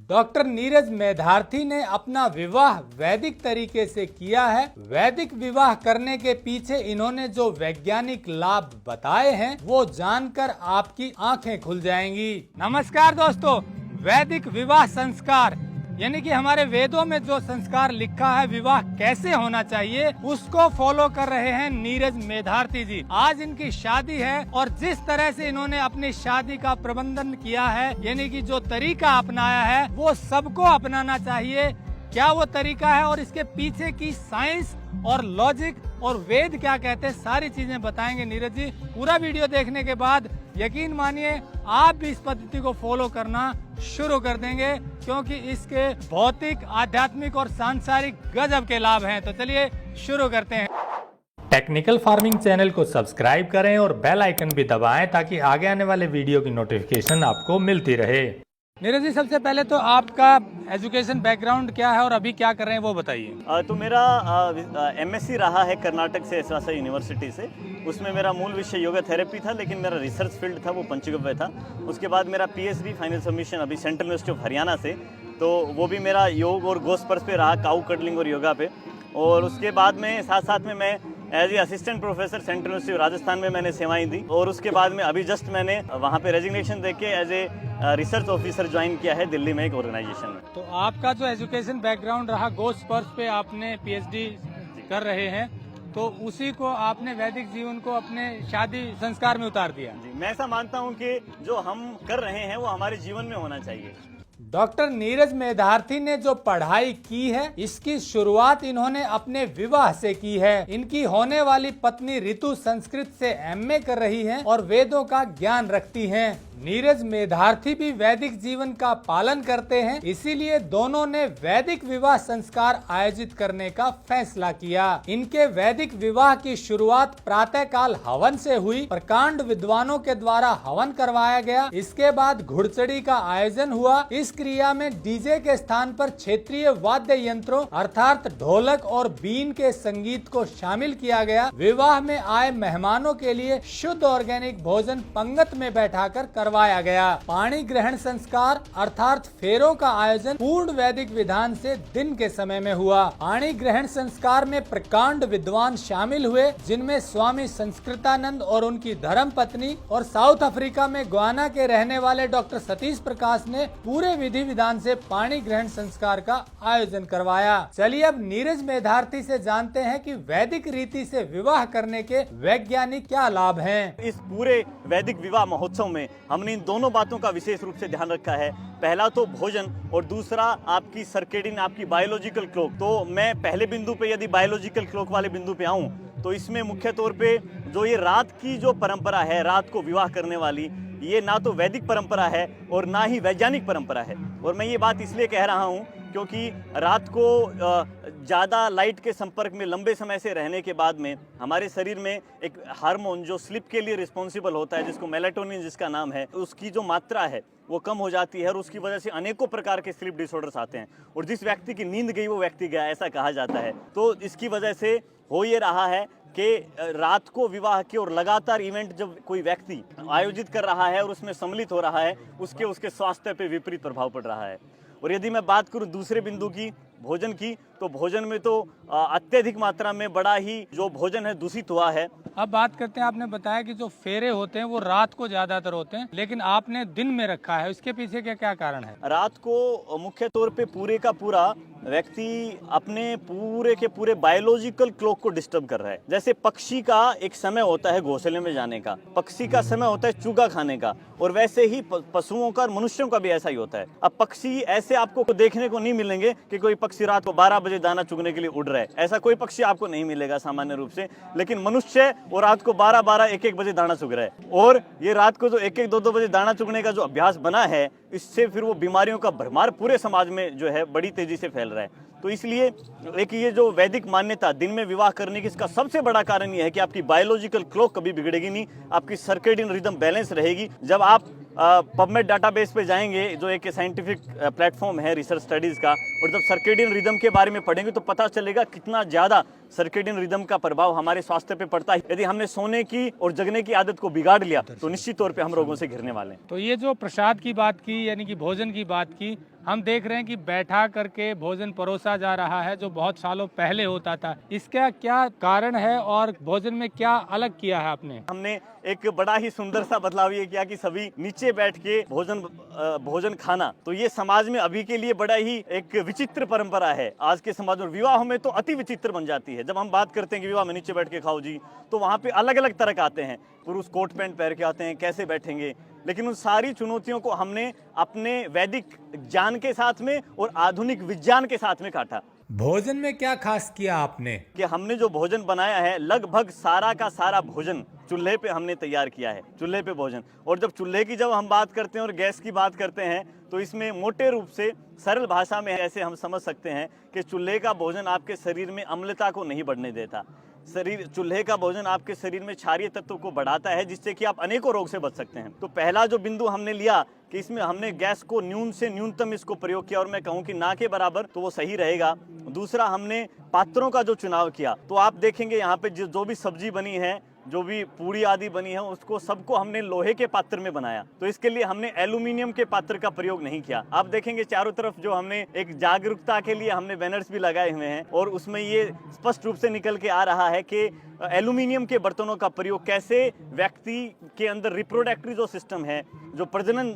Doctor Neeraj मेधार्थी ने अपना विवाह वैदिक तरीके से किया है। वैदिक विवाह करने के पीछे इन्होंने जो वैज्ञानिक लाभ बताए हैं वो जानकर आपकी आंखें खुल जाएंगी। नमस्कार दोस्तों, वैदिक विवाह संस्कार यानी कि हमारे वेदों में जो संस्कार लिखा है विवाह कैसे होना चाहिए उसको फॉलो कर रहे हैं नीरज मेधार्थी जी। आज इनकी शादी है और जिस तरह से इन्होंने अपनी शादी का प्रबंधन किया है यानी कि जो तरीका अपनाया है वो सबको अपनाना चाहिए। क्या वो तरीका है और इसके पीछे की साइंस और लॉजिक और वेद क्या कहते हैं, सारी चीजें बताएंगे नीरज जी। पूरा वीडियो देखने के बाद यकीन मानिए आप भी इस पद्धति को फॉलो करना शुरू कर देंगे क्योंकि इसके भौतिक, आध्यात्मिक और सांसारिक गजब के लाभ हैं। तो चलिए शुरू करते हैं। टेक्निकल फार्मिंग चैनल को सब्सक्राइब करें और बेल आइकन भी दबाएं ताकि आगे आने वाले वीडियो की नोटिफिकेशन आपको मिलती रहे। नीरज जी, सबसे पहले तो आपका एजुकेशन बैकग्राउंड क्या है और अभी क्या कर रहे हैं वो बताइए। तो मेरा एमएससी रहा है कर्नाटक से एसवासा यूनिवर्सिटी से। उसमें मेरा मूल विषय योगा थेरेपी था, लेकिन मेरा रिसर्च फील्ड था वो पंचगव्य था। उसके बाद मेरा पीएचडी फाइनल सबमिशन अभी सेंट्रल यूनिवर्सिटी ऑफ हरियाणा से, तो वो भी मेरा योग और गोस्पर्स पे रहा, काउ कडलिंग और योगा पे। और उसके बाद में साथ साथ में मैं as a assistant professor central university of Rajasthan में मैंने सेवाएं दी। और उसके बाद में अभी जस्ट मैंने वहाँ पे रेजिग्नेशन देके as a research officer join किया है दिल्ली में एक ऑर्गेनाइजेशन में। तो आपका जो एजुकेशन बैकग्राउंड रहा, गोस्पर्स पे आपने पीएचडी कर रहे हैं, तो उसी को आपने वैदिक जीवन को अपने शादी संस्कार में उतार दिया। जी, मैं ऐसा मानता हूँ कि जो हम कर रहे हैं वो हमारे जीवन में होना चाहिए। डॉक्टर नीरज मेधार्थी ने जो पढ़ाई की है इसकी शुरुआत इन्होंने अपने विवाह से की है। इनकी होने वाली पत्नी ऋतु संस्कृत से एमए कर रही हैं और वेदों का ज्ञान रखती हैं। नीरज मेधार्थी भी वैदिक जीवन का पालन करते हैं, इसीलिए दोनों ने वैदिक विवाह संस्कार आयोजित करने का फैसला किया। इनके वैदिक विवाह की शुरुआत प्रातःकाल हवन से हुई। प्रकांड विद्वानों के द्वारा हवन करवाया गया। इसके बाद घुड़चढ़ी का आयोजन हुआ। इस क्रिया में डीजे के स्थान पर क्षेत्रीय वाद्य यंत्रों अर्थात ढोलक और बीन के संगीत को शामिल किया गया। विवाह में आए मेहमानों के लिए शुद्ध ऑर्गेनिक भोजन पंगत में बैठाकर करवाया गया। पाणी ग्रहण संस्कार अर्थात फेरों का आयोजन पूर्ण वैदिक विधान से दिन के समय में हुआ। पाणी ग्रहण संस्कार में प्रकांड विद्वान शामिल हुए, जिनमें स्वामी संस्कृतानंद और उनकी धर्म पत्नी और साउथ अफ्रीका में ग्वाना के रहने वाले डॉक्टर सतीश प्रकाश ने पूरे विधि विधान से पाणी ग्रहण संस्कार का आयोजन करवाया। चलिए अब नीरज मेधार्थी से जानते हैं कि वैदिक रीति से विवाह करने के वैज्ञानिक क्या लाभ हैं। इस पूरे वैदिक विवाह महोत्सव में हमने इन दोनों बातों का विशेष रूप से ध्यान रखा है। पहला तो भोजन और दूसरा आपकी सर्केडियन, आपकी बायोलॉजिकल क्लॉक। तो मैं पहले बिंदु पे यदि बायोलॉजिकल क्लॉक वाले बिंदु पे आऊं तो इसमें मुख्य तौर पे जो ये रात की जो परंपरा है, रात को विवाह करने वाली, ये ना तो वैदिक परंपरा है और ना ही वैज्ञानिक परंपरा है। और मैं ये बात इसलिए कह रहा हूँ क्योंकि रात को ज़्यादा लाइट के संपर्क में लंबे समय से रहने के बाद में हमारे शरीर में एक हार्मोन जो स्लीप के लिए रिस्पॉन्सिबल होता है, जिसको मेलाटोनिन जिसका नाम है, उसकी जो मात्रा है वो कम हो जाती है और उसकी वजह से अनेकों प्रकार के स्लीप डिसऑर्डर्स आते हैं। और जिस व्यक्ति की नींद गई वो व्यक्ति गया, ऐसा कहा जाता है। तो इसकी वजह से हो ये रहा है कि रात को विवाह के और लगातार इवेंट जब कोई व्यक्ति आयोजित कर रहा है और उसमें सम्मिलित हो रहा है, उसके स्वास्थ्य पे विपरीत प्रभाव पड़ रहा है। और यदि मैं बात करूं दूसरे बिंदु की, भोजन की, तो भोजन में तो अत्यधिक मात्रा में बड़ा ही जो भोजन है दूषित हुआ है। अब बात करते हैं, आपने बताया कि जो फेरे होते हैं वो रात को ज्यादातर होते हैं, लेकिन आपने दिन में रखा है, इसके पीछे क्या क्या कारण है? रात को मुख्य तौर पे पूरे का पूरा व्यक्ति अपने पूरे के पूरे बायोलॉजिकल क्लॉक को डिस्टर्ब कर रहा है। जैसे पक्षी का एक समय होता है घोंसले में जाने का, पक्षी का समय होता है चूगा खाने का, और वैसे ही पशुओं का और मनुष्यों का भी ऐसा ही होता है। अब पक्षी ऐसे आपको देखने को नहीं मिलेंगे कि कोई पक्षी रात को 12 बजे दाना चुगने के लिए उड़ रहा है, ऐसा कोई पक्षी आपको नहीं मिलेगा सामान्य रूप से। लेकिन मनुष्य वो रात को 12-12, 1-1 बजे दाना चुग रहा है, और ये रात को जो 1-1, 2-2 बजे दाना चुगने का जो अभ्यास बना है, इससे फिर वो बीमारियों का भरमार पूरे समाज में जो है बड़ी तेजी से फैल रहा है। तो इसलिए एक ये जो वैदिक मान्यता दिन में विवाह करने की, इसका सबसे बड़ा कारण ये है कि आपकी बायोलॉजिकल क्लॉक कभी बिगड़ेगी नहीं, आपकी सर्केडियन रिदम बैलेंस रहेगी। जब आप पबमेड डाटाबेस पे जाएंगे, जो एक साइंटिफिक प्लेटफॉर्म है रिसर्च स्टडीज का, और जब सर्केडियन रिदम के बारे में पढ़ेंगे तो पता चलेगा कितना ज़्यादा सर्केडियन रिदम का प्रभाव हमारे स्वास्थ्य पे पड़ता है। यदि हमने सोने की और जगने की आदत को बिगाड़ लिया तो निश्चित तौर पे हम रोगों से घिरने वाले हैं। तो ये जो प्रसाद की बात की, यानी कि भोजन की बात की, हम देख रहे हैं कि बैठा करके भोजन परोसा जा रहा है, जो बहुत सालों पहले होता था। इसका क्या कारण है और भोजन में क्या अलग किया है आपने? हमने एक बड़ा ही सुंदर सा बदलाव ये किया कि सभी नीचे बैठ के भोजन खाना। तो ये समाज में अभी के लिए बड़ा ही एक विचित्र परंपरा है। आज के समाज में विवाह में तो अति विचित्र बन जाती है। जब हम बात करते हैं कि विवाह में नीचे बैठ के खाओ जी, तो वहाँ पे अलग अलग तरह के आते हैं। पुरुष कोट पैंट पहन के आते हैं, कैसे बैठेंगे। लेकिन उन सारी चुनौतियों को हमने अपने वैदिक ज्ञान के साथ में और आधुनिक विज्ञान के साथ में काटा। भोजन में क्या खास किया आपने? कि हमने जो भोजन बनाया है, लगभग सारा का सारा भोजन चूल्हे पे हमने तैयार किया है। चूल्हे पे भोजन। और जब चूल्हे की जब हम बात करते हैं और गैस की बात करते हैं, तो इसमें मोटे रूप से सरल भाषा में ऐसे हम समझ सकते हैं कि चूल्हे का भोजन आपके शरीर में अम्लता को नहीं बढ़ने देता। चूल्हे का भोजन आपके शरीर में क्षारीय तत्व को बढ़ाता है, जिससे कि आप अनेकों रोग से बच सकते हैं। तो पहला जो बिंदु हमने लिया कि इसमें हमने गैस को न्यून से न्यूनतम इसको प्रयोग किया, और मैं कहूँ कि ना के बराबर, तो वो सही रहेगा। दूसरा, हमने पात्रों का जो चुनाव किया, तो आप देखेंगे यहाँ पे जो भी सब्जी बनी है, जो भी पूरी आदि बनी है, उसको सबको हमने लोहे के पात्र में बनाया। तो इसके लिए हमने एल्यूमिनियम के पात्र का प्रयोग नहीं किया। आप देखेंगे चारों तरफ जो हमने एक जागरूकता के लिए हमने बैनर्स भी लगाए हुए हैं, और उसमें ये स्पष्ट रूप से निकल के आ रहा है कि एल्यूमिनियम के बर्तनों का प्रयोग कैसे व्यक्ति के अंदर रिप्रोडक्टरी जो सिस्टम है, जो प्रजनन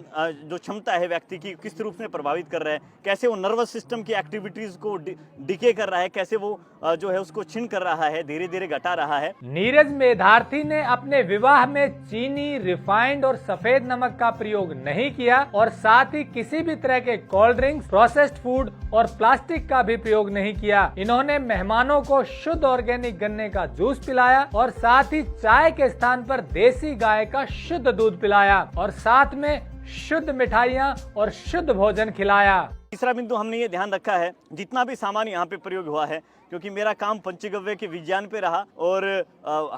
जो क्षमता है व्यक्ति की, किस रूप से प्रभावित कर रहा है, कैसे वो नर्वस सिस्टम की एक्टिविटीज को डिके कर रहा है, कैसे वो जो है उसको छीन कर रहा है, धीरे धीरे घटा रहा है। नीरज मेधार्थी ने अपने विवाह में चीनी, रिफाइंड और सफेद नमक का प्रयोग नहीं किया, और साथ ही किसी भी तरह के कोल्ड ड्रिंक्स, प्रोसेस्ड फूड और प्लास्टिक का भी प्रयोग नहीं किया। इन्होंने मेहमानों को शुद्ध ऑर्गेनिक गन्ने का जूस पिलाया, और साथ ही चाय के स्थान पर देसी गाय का शुद्ध दूध पिलाया, और साथ में शुद्ध मिठाइयाँ और शुद्ध भोजन खिलाया। तीसरा बिंदु हमने ये ध्यान रखा है, जितना भी सामान यहाँ पे प्रयोग हुआ है, क्योंकि मेरा काम पंचगव्य के विज्ञान पे रहा, और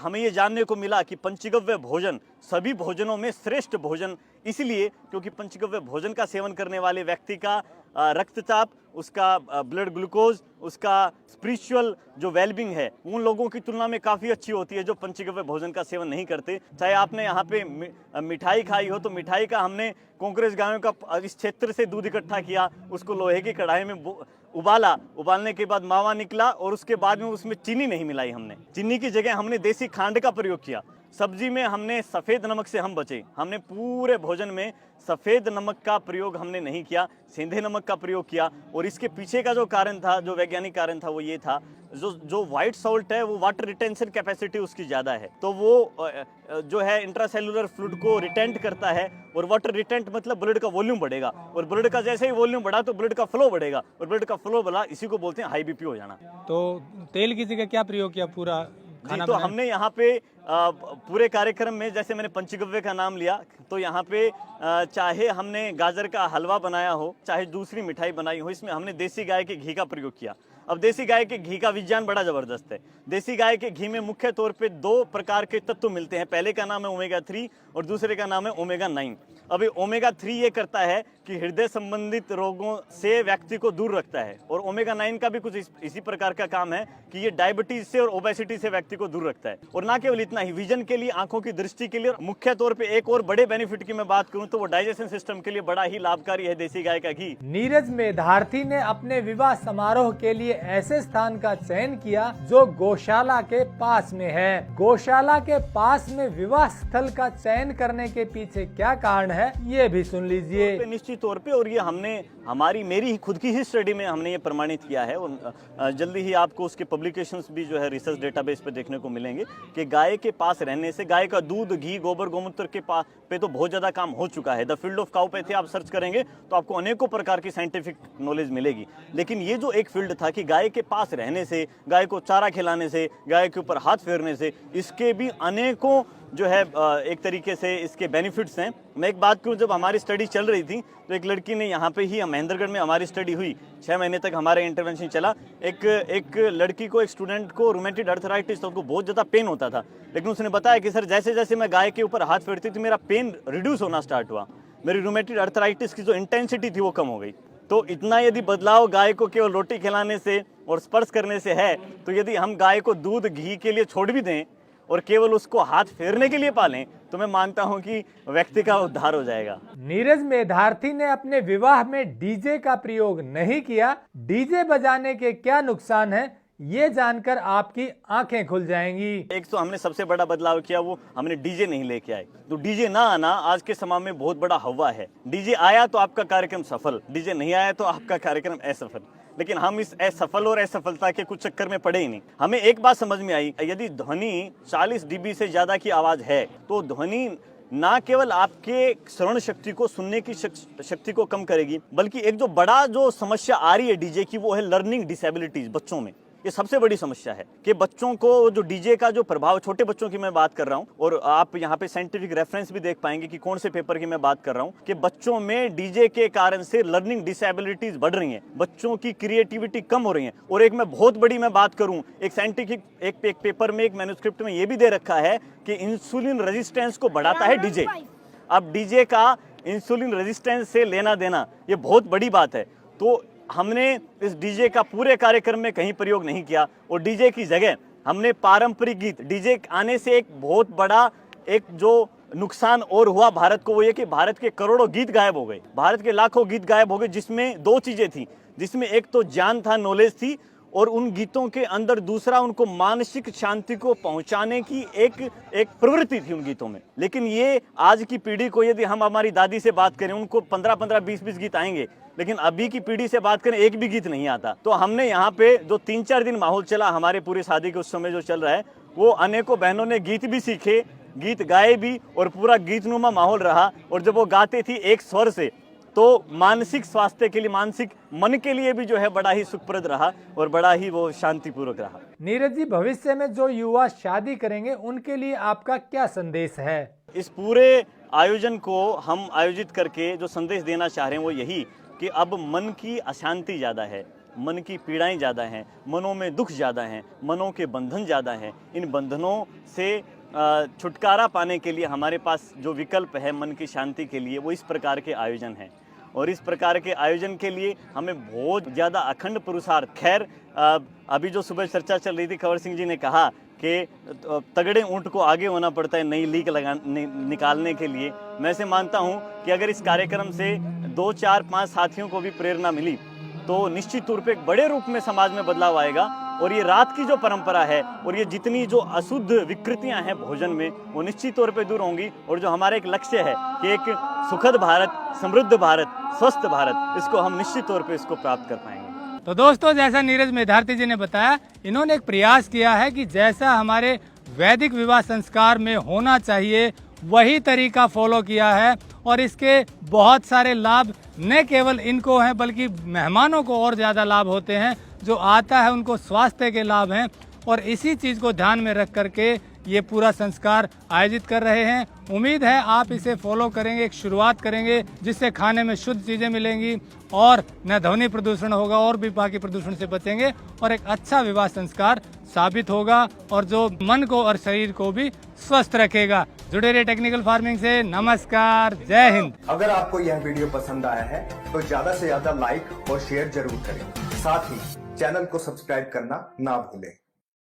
हमें ये जानने को मिला कि पंचगव्य भोजन सभी भोजनों में श्रेष्ठ भोजन इसलिए क्योंकि पंचगव्य भोजन का सेवन करने वाले व्यक्ति का रक्तचाप, उसका ब्लड ग्लूकोज, उसका स्पिरिचुअल जो वेलबींग है, उन लोगों की तुलना में काफ़ी अच्छी होती है जो पंचगव्य भोजन का सेवन नहीं करते। चाहे आपने यहाँ पे मिठाई खाई हो, तो मिठाई का हमने कांग्रेस गायों का इस क्षेत्र से दूध इकट्ठा किया, उसको लोहे की कढ़ाई में उबाला, उबालने के बाद मावा निकला, और उसके बाद में उसमें चीनी नहीं मिलाई। हमने चीनी की जगह हमने देसी खांड का प्रयोग किया। सब्जी में हमने सफ़ेद नमक से हम बचे। हमने पूरे भोजन में सफ़ेद नमक का प्रयोग हमने नहीं किया, सेंधे नमक का प्रयोग किया। और इसके पीछे का जो कारण था, जो वैज्ञानिक कारण था, वो ये था, जो व्हाइट सॉल्ट है वो वाटर रिटेंशन कैपेसिटी उसकी ज़्यादा है, तो वो जो है इंट्रासेलुलर फ्लूइड को रिटेंट करता है, और वाटर रिटेंट मतलब ब्लड का वॉल्यूम बढ़ेगा, और ब्लड का जैसे ही वॉल्यूम बढ़ा तो ब्लड का फ्लो बढ़ेगा, और ब्लड का फ्लो बढ़ा, इसी को बोलते हैं हाई बीपी हो जाना। तो तेल की जगह क्या प्रयोग किया पूरा खाना? तो हमने यहाँ पे पूरे कार्यक्रम में, जैसे मैंने पंचगव्य का नाम लिया, तो यहाँ पे चाहे हमने गाजर का हलवा बनाया हो, चाहे दूसरी मिठाई बनाई हो, इसमें हमने देसी गाय के घी का प्रयोग किया। अब देसी गाय के घी का विज्ञान बड़ा जबरदस्त है। देसी गाय के घी में मुख्य तौर पे 2 प्रकार के तत्व मिलते हैं। पहले का नाम है ओमेगा 3 और दूसरे का नाम है ओमेगा 9। अब ओमेगा 3 ये करता है कि हृदय संबंधित रोगों से व्यक्ति को दूर रखता है, और ओमेगा 9 का भी कुछ इसी प्रकार का काम है कि ये डायबिटीज से और ओबेसिटी से व्यक्ति को दूर रखता है। और ना केवल इतना ही, विजन के लिए, आंखों की दृष्टि के लिए, मुख्य तौर पे एक और बड़े बेनिफिट की मैं बात करूं तो वो डाइजेशन सिस्टम के लिए बड़ा ही लाभकारी है देसी गाय का घी। नीरज मेधार्थी ने अपने विवाह समारोह के लिए ऐसे स्थान का चयन किया जो गौशाला के पास में है। गौशाला के पास में विवाह स्थल का चयन करने के पीछे क्या कारण है, ये भी सुन लीजिए। निश्चित तौर पे, और ये हमने मेरी खुद की ही स्टडी में हमने ये प्रमाणित किया है, और जल्दी ही आपको उसके पब्लिकेशंस भी जो है रिसर्च डेटाबेस पे देखने को मिलेंगे कि गाय के पास रहने से, गाय का दूध, घी, गोबर, गोमूत्र के पास पे तो बहुत ज्यादा काम हो चुका है। द फील्ड ऑफ काउपैथी आप सर्च करेंगे तो आपको अनेकों प्रकार की साइंटिफिक नॉलेज मिलेगी। लेकिन ये जो एक फील्ड था कि गाय के पास रहने से, गाय को चारा खिलाने से, गाय के ऊपर हाथ फेरने से, इसके भी अनेकों जो है एक तरीके से इसके बेनिफिट्स हैं। मैं एक बात करूं, जब हमारी स्टडी चल रही थी तो एक लड़की ने यहाँ पे ही महेंद्रगढ़ में हमारी स्टडी हुई, 6 महीने तक हमारा इंटरवेंशन चला। एक लड़की को, एक स्टूडेंट को रूमेटॉइड अर्थराइटिस था, उसको बहुत ज़्यादा पेन होता था, लेकिन उसने बताया कि सर जैसे जैसे मैं गाय के ऊपर हाथ फेरती थी मेरा पेन रिड्यूस होना स्टार्ट हुआ, मेरी रूमेटॉइड अर्थराइटिस की जो इंटेंसिटी थी वो कम हो गई। तो इतना यदि बदलाव गाय को केवल रोटी खिलाने से और स्पर्श करने से है, तो यदि हम गाय को दूध, घी के लिए छोड़ भी दें और केवल उसको हाथ फेरने के लिए पालें तो मैं मानता हूं कि व्यक्ति का उद्धार हो जाएगा। नीरज मेधार्थी ने अपने विवाह में डीजे का प्रयोग नहीं किया। डीजे बजाने के क्या नुकसान है, ये जानकर आपकी आंखें खुल जाएंगी। एक तो हमने सबसे बड़ा बदलाव किया, वो हमने डीजे नहीं लेके आए। तो डीजे ना आना आज के समय में बहुत बड़ा हवा है। डीजे आया तो आपका कार्यक्रम सफल, डीजे नहीं आया तो आपका कार्यक्रम असफल। लेकिन हम इस असफल और असफलता के कुछ चक्कर में पड़े ही नहीं। हमें एक बात समझ में आई, यदि ध्वनि 40 dB से ज्यादा की आवाज है तो ध्वनि ना केवल आपके श्रवण शक्ति को, सुनने की शक्ति को कम करेगी, बल्कि एक जो बड़ा जो समस्या आ रही है डीजे की, वो है लर्निंग डिसेबिलिटीज बच्चों में। ये सबसे बड़ी समस्या है कि बच्चों को जो डीजे का जो प्रभाव, छोटे बच्चों की मैं बात कर रहा हूं, और आप यहाँ पे साइंटिफिक रेफरेंस भी देख पाएंगे कि कौन से पेपर की मैं बात कर रहा हूं, कि बच्चों में डीजे के कारण से लर्निंग डिसेबिलिटीज बढ़ रही हैं, बच्चों की क्रिएटिविटी कम हो रही है। और एक मैं बहुत बड़ी मैं बात करूं, एक साइंटिफिक एक पेपर में, एक मैन्युस्क्रिप्ट में ये भी दे रखा है कि इंसुलिन रेजिस्टेंस को बढ़ाता है डीजे। अब डीजे का इंसुलिन रेजिस्टेंस से लेना देना ये बहुत बड़ी बात है। तो हमने इस डीजे का पूरे कार्यक्रम में कहीं प्रयोग नहीं किया, और डीजे की जगह हमने पारंपरिक गीत, डीजे आने से एक बहुत बड़ा एक जो नुकसान और हुआ भारत को, वो ये कि भारत के करोड़ों गीत गायब हो गए, भारत के लाखों गीत गायब हो गए, जिसमें दो चीजें थी, जिसमें एक तो ज्ञान था, नॉलेज थी, और उन गीतों के अंदर दूसरा उनको मानसिक शांति को पहुंचाने की एक प्रवृत्ति थी उन गीतों में। लेकिन ये आज की पीढ़ी को, यदि हम हमारी दादी से बात करें, उनको 15-15, 20-20 गीत आएंगे, लेकिन अभी की पीढ़ी से बात करें एक भी गीत नहीं आता। तो हमने यहाँ पे जो 3-4 दिन माहौल चला हमारे पूरी शादी के उस समय जो चल रहा है, वो अनेकों बहनों ने गीत भी सीखे, गीत गाए भी, और पूरा गीतनुमा माहौल रहा। और जब वो गाते थी एक स्वर से, तो मानसिक स्वास्थ्य के लिए, मानसिक मन के लिए भी जो है बड़ा ही सुखप्रद रहा और बड़ा ही वो शांतिपूर्वक रहा। नीरज जी, भविष्य में जो युवा शादी करेंगे उनके लिए आपका क्या संदेश है? इस पूरे आयोजन को हम आयोजित करके जो संदेश देना चाह रहे हैं वो यही कि अब मन की अशांति ज़्यादा है, मन की पीड़ाएं ज़्यादा हैं, मनों में दुख ज़्यादा हैं, मनों के बंधन ज़्यादा हैं। इन बंधनों से छुटकारा पाने के लिए हमारे पास जो विकल्प है मन की शांति के लिए, वो इस प्रकार के आयोजन हैं। और इस प्रकार के आयोजन के लिए हमें बहुत ज़्यादा अखंड पुरुषार्थ, खैर अभी जो सुबह चर्चा चल रही थी, कंवर सिंह जी ने कहा कि तगड़े ऊंट को आगे होना पड़ता है नई लीक निकालने के लिए। मैं ऐसे मानता हूं कि अगर इस कार्यक्रम से 2, 4, 5 साथियों को भी प्रेरणा मिली तो निश्चित तौर पे एक बड़े रूप में समाज में बदलाव आएगा। और ये रात की जो परंपरा है और ये जितनी जो अशुद्ध विकृतियां हैं भोजन में, वो निश्चित तौर पे दूर होंगी। और जो हमारा एक लक्ष्य है कि एक सुखद भारत, समृद्ध भारत, स्वस्थ भारत, इसको हम निश्चित तौर पे इसको प्राप्त कर पाएंगे। तो दोस्तों, जैसा नीरज मेधार्थी जी ने बताया, इन्होंने एक प्रयास किया है कि जैसा हमारे वैदिक विवाह संस्कार में होना चाहिए वही तरीका फॉलो किया है। और इसके बहुत सारे लाभ न केवल इनको हैं बल्कि मेहमानों को और ज़्यादा लाभ होते हैं। जो आता है उनको स्वास्थ्य के लाभ हैं, और इसी चीज़ को ध्यान में रख करके ये पूरा संस्कार आयोजित कर रहे हैं। उम्मीद है आप इसे फॉलो करेंगे, एक शुरुआत करेंगे जिससे खाने में शुद्ध चीज़ें मिलेंगी और न ध्वनि प्रदूषण होगा और भी बाकी प्रदूषण से बचेंगे, और एक अच्छा विवाह संस्कार साबित होगा और जो मन को और शरीर को भी स्वस्थ रखेगा। जुड़े रहिए टेक्निकल फार्मिंग से। नमस्कार, जय हिंद। अगर आपको यह वीडियो पसंद आया है तो ज्यादा से ज्यादा लाइक और शेयर जरूर करें। साथ ही चैनल को सब्सक्राइब करना ना भूलें।